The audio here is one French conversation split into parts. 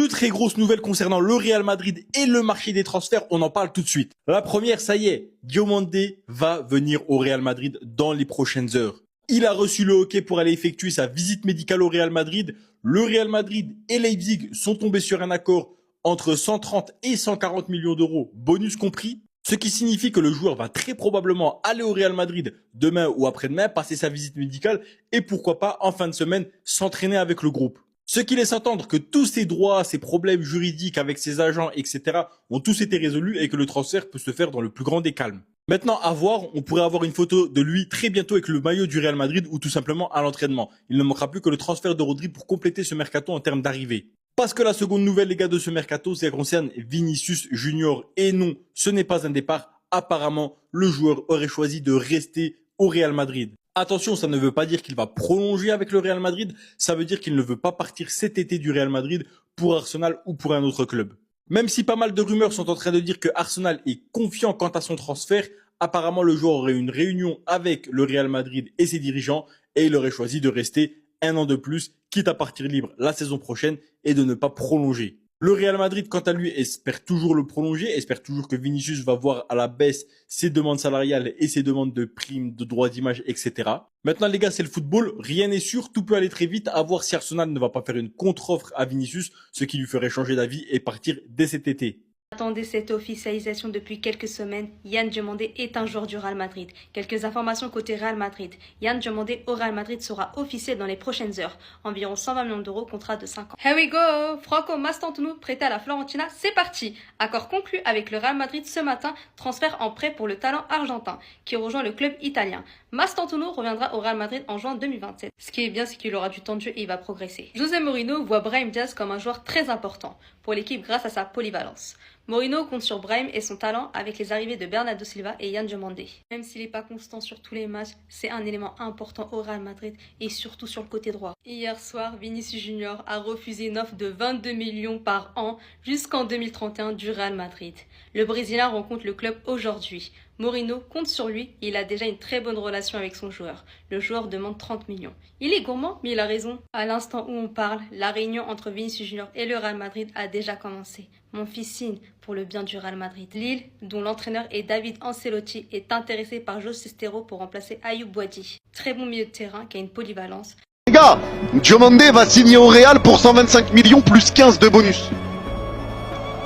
Deux très grosses nouvelles concernant le Real Madrid et le marché des transferts, on en parle tout de suite. La première, ça y est, Diomandé va venir au Real Madrid dans les prochaines heures. Il a reçu le OK pour aller effectuer sa visite médicale au Real Madrid. Le Real Madrid et Leipzig sont tombés sur un accord entre 130 et 140 millions d'euros, bonus compris. Ce qui signifie que le joueur va très probablement aller au Real Madrid demain ou après-demain, passer sa visite médicale et pourquoi pas en fin de semaine s'entraîner avec le groupe. Ce qui laisse entendre que tous ses droits, ses problèmes juridiques avec ses agents, etc. ont tous été résolus et que le transfert peut se faire dans le plus grand des calmes. Maintenant, à voir, on pourrait avoir une photo de lui très bientôt avec le maillot du Real Madrid ou tout simplement à l'entraînement. Il ne manquera plus que le transfert de Rodri pour compléter ce mercato en termes d'arrivée. Parce que la seconde nouvelle, les gars, de ce mercato, ça concerne Vinicius Junior. Et non, ce n'est pas un départ. Apparemment, le joueur aurait choisi de rester au Real Madrid. Attention, ça ne veut pas dire qu'il va prolonger avec le Real Madrid. Ça veut dire qu'il ne veut pas partir cet été du Real Madrid pour Arsenal ou pour un autre club. Même si pas mal de rumeurs sont en train de dire que Arsenal est confiant quant à son transfert, apparemment le joueur aurait eu une réunion avec le Real Madrid et ses dirigeants et il aurait choisi de rester un an de plus, quitte à partir libre la saison prochaine et de ne pas prolonger. Le Real Madrid, quant à lui, espère toujours le prolonger, espère toujours que Vinicius va voir à la baisse ses demandes salariales et ses demandes de primes, de droits d'image, etc. Maintenant, les gars, c'est le football. Rien n'est sûr. Tout peut aller très vite. À voir si Arsenal ne va pas faire une contre-offre à Vinicius, ce qui lui ferait changer d'avis et partir dès cet été. Attendez cette officialisation depuis quelques semaines. Yann Diomandé est un joueur du Real Madrid. Quelques informations côté Real Madrid. Yann Diomandé au Real Madrid sera officiel dans les prochaines heures. Environ 120 millions d'euros, contrat de 5 ans. Here we go! Franco Mastantuono prêté à la Fiorentina, c'est parti! Accord conclu avec le Real Madrid ce matin. Transfert en prêt pour le talent argentin qui rejoint le club italien. Mastantuono reviendra au Real Madrid en juin 2027. Ce qui est bien, c'est qu'il aura du temps de jeu et il va progresser. José Mourinho voit Brahim Diaz comme un joueur très important pour l'équipe grâce à sa polyvalence. Mourinho compte sur Brahim et son talent avec les arrivées de Bernardo Silva et Yann Diomandé. Même s'il n'est pas constant sur tous les matchs, c'est un élément important au Real Madrid et surtout sur le côté droit. Hier soir, Vinicius Junior a refusé une offre de 22 millions par an jusqu'en 2031 du Real Madrid. Le Brésilien rencontre le club aujourd'hui. Mourinho compte sur lui et il a déjà une très bonne relation avec son joueur. Le joueur demande 30 millions. Il est gourmand, mais il a raison. À l'instant où on parle, la réunion entre Vinicius Junior et le Real Madrid a déjà commencé. Mon fils signe pour le bien du Real Madrid. Lille, dont l'entraîneur est David Ancelotti, est intéressé par José Stero pour remplacer Ayoub Boadi. Très bon milieu de terrain qui a une polyvalence. Les gars, Diomandé va signer au Real pour 125 millions plus 15 de bonus.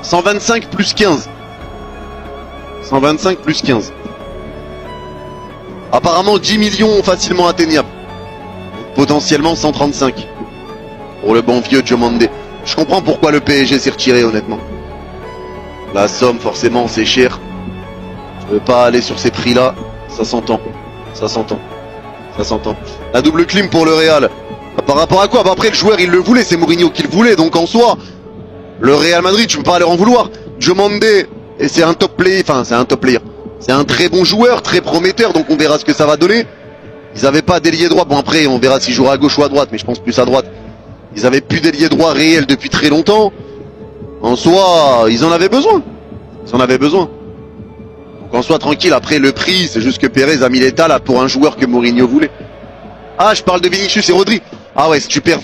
125 plus 15. 125 plus 15. Apparemment 10 millions facilement atteignables. Potentiellement 135. Pour le bon vieux Diomandé. Je comprends pourquoi le PSG s'est retiré honnêtement. La somme forcément c'est cher. Je veux pas aller sur ces prix là. Ça s'entend. Ça s'entend. Ça s'entend. La double clim pour le Real. Par rapport à quoi? Bah après le joueur il le voulait, c'est Mourinho qui le voulait. Donc en soi, le Real Madrid, tu peux pas leur en vouloir. Diomandé, et c'est un top player, enfin c'est un top player. C'est un très bon joueur, très prometteur, donc on verra ce que ça va donner. Ils avaient pas d'ailier droit, bon après on verra s'ils jouera à gauche ou à droite, mais je pense plus à droite. Ils avaient plus d'ailier droit réel depuis très longtemps. En soi, ils en avaient besoin. Ils en avaient besoin. Donc en soi tranquille, après le prix, c'est juste que Pérez a mis l'état là pour un joueur que Mourinho voulait. Ah, je parle de Vinicius et Rodri. Ah ouais, si tu perds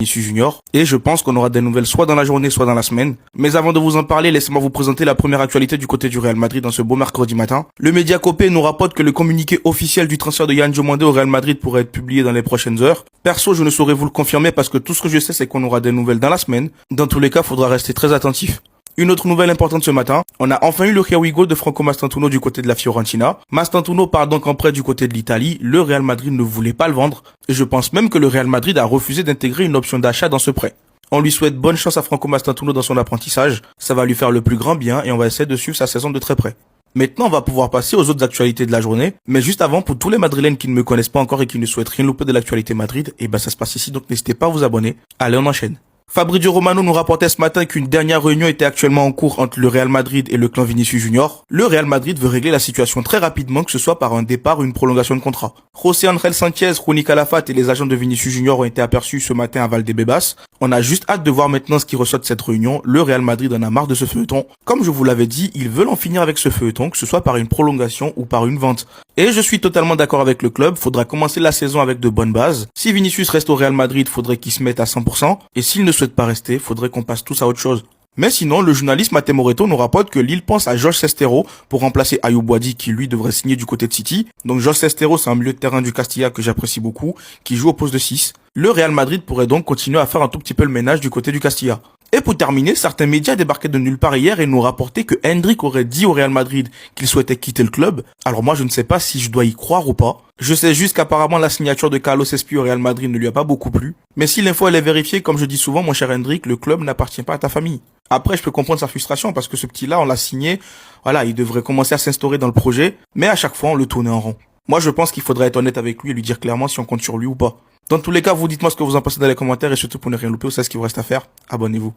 Vinicius Junior, et je pense qu'on aura des nouvelles soit dans la journée, soit dans la semaine. Mais avant de vous en parler, laissez-moi vous présenter la première actualité du côté du Real Madrid dans ce beau mercredi matin. Le Mediacopé nous rapporte que le communiqué officiel du transfert de Yann Diomandé au Real Madrid pourrait être publié dans les prochaines heures. Perso, je ne saurais vous le confirmer parce que tout ce que je sais, c'est qu'on aura des nouvelles dans la semaine. Dans tous les cas, faudra rester très attentif. Une autre nouvelle importante ce matin, on a enfin eu le Here we go de Franco Mastantuono du côté de la Fiorentina. Mastantuono part donc en prêt du côté de l'Italie. Le Real Madrid ne voulait pas le vendre. Et je pense même que le Real Madrid a refusé d'intégrer une option d'achat dans ce prêt. On lui souhaite bonne chance à Franco Mastantuono dans son apprentissage. Ça va lui faire le plus grand bien et on va essayer de suivre sa saison de très près. Maintenant, on va pouvoir passer aux autres actualités de la journée. Mais juste avant, pour tous les Madrilènes qui ne me connaissent pas encore et qui ne souhaitent rien louper de l'actualité Madrid, ça se passe ici, donc n'hésitez pas à vous abonner. Allez, on enchaîne. Fabrizio Romano nous rapportait ce matin qu'une dernière réunion était actuellement en cours entre le Real Madrid et le clan Vinicius Junior. Le Real Madrid veut régler la situation très rapidement, que ce soit par un départ ou une prolongation de contrat. José Ángel Sánchez, Ronny Calafat et les agents de Vinicius Junior ont été aperçus ce matin à Valdebebas. On a juste hâte de voir maintenant ce qui ressort de cette réunion. Le Real Madrid en a marre de ce feuilleton. Comme je vous l'avais dit, ils veulent en finir avec ce feuilleton, que ce soit par une prolongation ou par une vente. Et je suis totalement d'accord avec le club, faudra commencer la saison avec de bonnes bases. Si Vinicius reste au Real Madrid, faudrait qu'il se mette à 100%. Et s'il ne souhaite pas rester, faudrait qu'on passe tous à autre chose. Mais sinon, le journaliste Matteo Moretto nous rapporte que Lille pense à Josh Sestero pour remplacer Ayoub Boadi qui lui devrait signer du côté de City. Donc Josh Sestero, c'est un milieu de terrain du Castilla que j'apprécie beaucoup, qui joue au poste de 6. Le Real Madrid pourrait donc continuer à faire un tout petit peu le ménage du côté du Castilla. Et pour terminer, certains médias débarquaient de nulle part hier et nous rapportaient que Hendrik aurait dit au Real Madrid qu'il souhaitait quitter le club. Alors moi, je ne sais pas si je dois y croire ou pas. Je sais juste qu'apparemment la signature de Carlos Espí au Real Madrid ne lui a pas beaucoup plu. Mais si l'info elle est vérifiée, comme je dis souvent, mon cher Hendrik, le club n'appartient pas à ta famille. Après, je peux comprendre sa frustration parce que ce petit-là, on l'a signé. Voilà, il devrait commencer à s'instaurer dans le projet. Mais à chaque fois, on le tournait en rond. Moi, je pense qu'il faudrait être honnête avec lui et lui dire clairement si on compte sur lui ou pas. Dans tous les cas, vous dites-moi ce que vous en pensez dans les commentaires et surtout pour ne rien louper, vous savez ce qu'il vous reste à faire. Abonnez-vous.